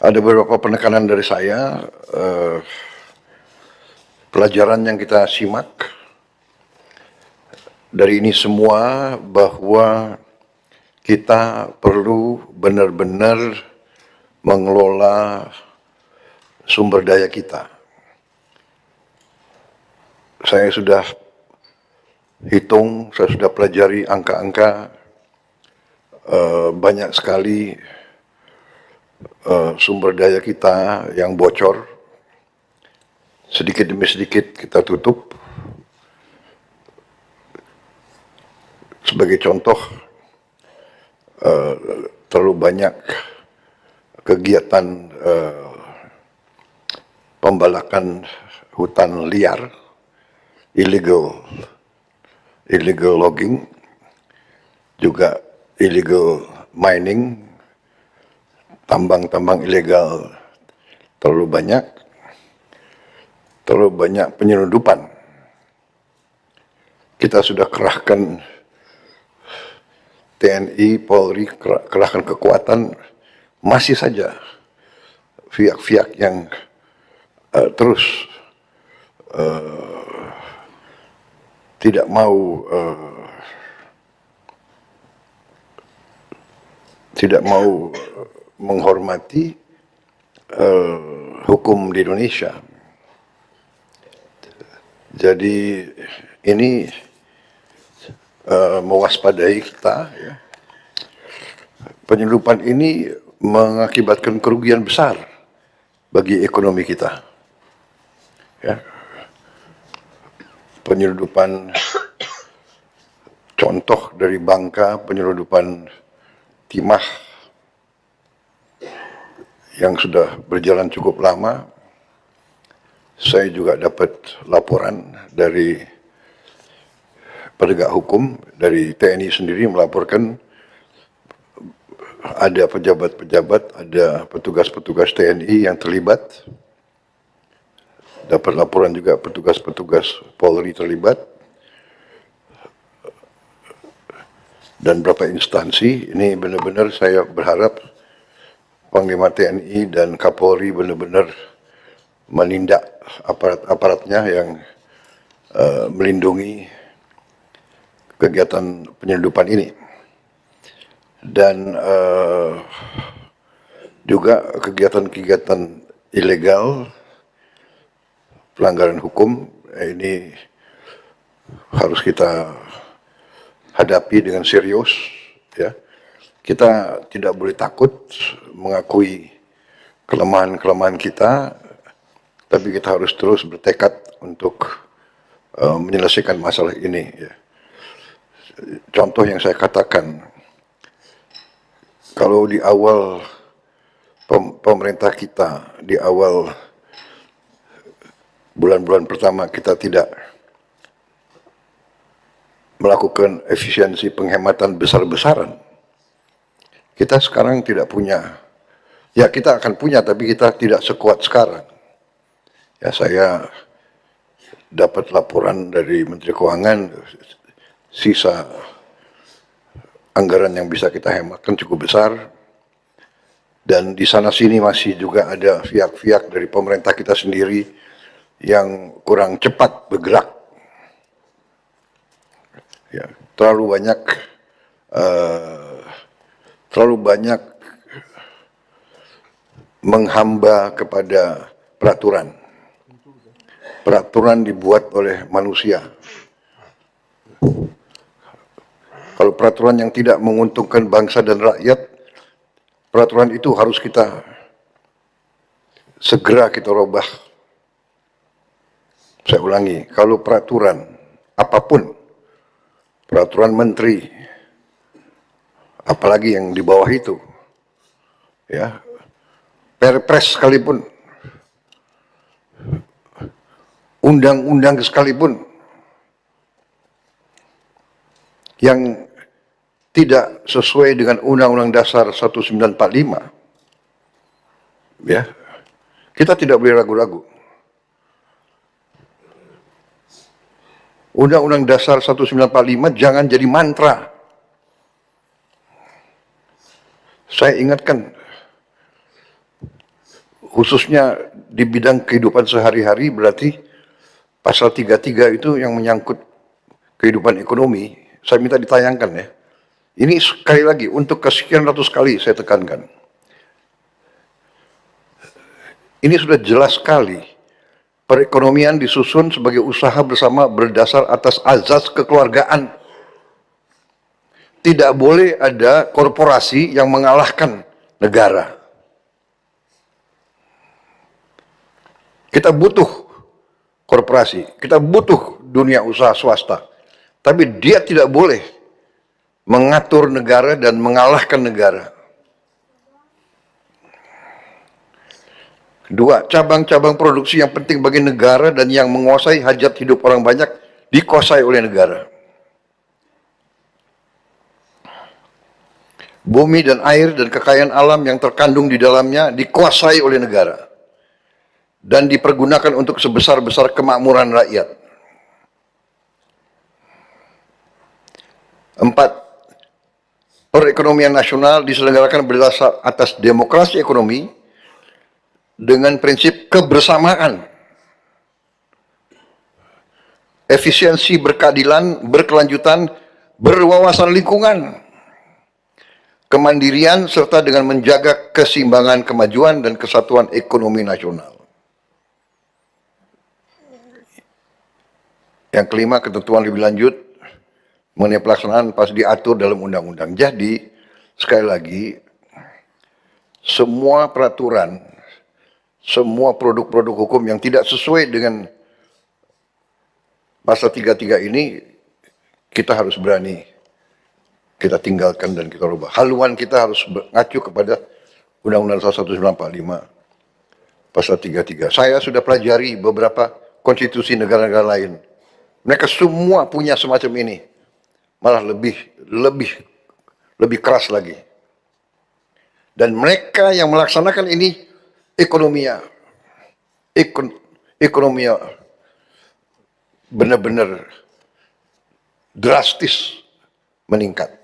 Ada beberapa penekanan dari saya, pelajaran yang kita simak dari ini semua bahwa kita perlu benar-benar mengelola sumber daya kita. Saya sudah hitung, saya sudah pelajari angka-angka, banyak sekali sumber daya kita yang bocor. Sedikit demi sedikit kita tutup. Sebagai contoh, terlalu banyak kegiatan pembalakan hutan liar, illegal logging, juga illegal mining, tambang-tambang ilegal terlalu banyak penyelundupan. Kita sudah kerahkan TNI, Polri, kerahkan kekuatan, masih saja pihak-pihak yang terus tidak mau menghormati hukum di Indonesia. Jadi ini mewaspadai kita, ya. Penyelundupan ini mengakibatkan kerugian besar bagi ekonomi kita. Ya. Penyelundupan, contoh dari Bangka, penyelundupan timah yang sudah berjalan cukup lama. Saya juga dapat laporan dari penegak hukum, dari TNI sendiri melaporkan ada pejabat-pejabat, ada petugas-petugas TNI yang terlibat. Dapat laporan juga petugas-petugas Polri terlibat. Dan beberapa instansi, ini benar-benar saya berharap Panglima TNI dan Kapolri benar-benar menindak aparat-aparatnya yang melindungi kegiatan penyelundupan ini. Dan juga kegiatan-kegiatan ilegal, pelanggaran hukum, ini harus kita hadapi dengan serius, ya. Kita tidak boleh takut mengakui kelemahan-kelemahan kita, tapi kita harus terus bertekad untuk menyelesaikan masalah ini, ya. Contoh yang saya katakan, kalau di awal pemerintah kita, di awal bulan-bulan pertama kita tidak melakukan efisiensi penghematan besar-besaran, kita sekarang tidak punya. Ya, kita akan punya, tapi kita tidak sekuat sekarang. Ya, saya dapat laporan dari Menteri Keuangan, sisa anggaran yang bisa kita hematkan cukup besar. Dan di sana sini masih juga ada pihak-pihak dari pemerintah kita sendiri yang kurang cepat bergerak. Ya, terlalu banyak menghamba kepada peraturan. Peraturan dibuat oleh manusia. Kalau peraturan yang tidak menguntungkan bangsa dan rakyat, peraturan itu harus segera kita rubah. Saya ulangi, kalau peraturan apapun, peraturan menteri, apalagi yang di bawah itu, ya, perpres sekalipun, undang-undang sekalipun, yang tidak sesuai dengan Undang-Undang Dasar 1945, ya, kita tidak boleh ragu-ragu. Undang-Undang Dasar 1945 jangan jadi mantra. Saya ingatkan, khususnya di bidang kehidupan sehari-hari, berarti pasal 33 itu yang menyangkut kehidupan ekonomi, saya minta ditayangkan ya. Ini sekali lagi, untuk kesekian ratus kali saya tekankan. Ini sudah jelas sekali. Perekonomian disusun sebagai usaha bersama berdasar atas azas kekeluargaan. Tidak boleh ada korporasi yang mengalahkan negara. Kita butuh korporasi, kita butuh dunia usaha swasta. Tapi dia tidak boleh mengatur negara dan mengalahkan negara. Kedua, cabang-cabang produksi yang penting bagi negara dan yang menguasai hajat hidup orang banyak dikuasai oleh negara. Bumi dan air dan kekayaan alam yang terkandung di dalamnya dikuasai oleh negara dan dipergunakan untuk sebesar-besar kemakmuran rakyat. 4. Perekonomian nasional diselenggarakan berdasar atas demokrasi ekonomi dengan prinsip kebersamaan, efisiensi berkeadilan, berkelanjutan, berwawasan lingkungan, kemandirian, serta dengan menjaga keseimbangan kemajuan dan kesatuan ekonomi nasional. Yang kelima, ketentuan lebih lanjut mengenai pelaksanaan pas diatur dalam undang-undang. Jadi, sekali lagi, semua peraturan, semua produk-produk hukum yang tidak sesuai dengan pasal 33 ini, kita harus berani, kita tinggalkan dan kita rubah. Haluan kita harus mengacu kepada Undang-Undang 1945, pasal 33. Saya sudah pelajari beberapa konstitusi negara-negara lain. Mereka semua punya semacam ini. Malah lebih keras lagi. Dan mereka yang melaksanakan ini ekonominya benar-benar drastis meningkat.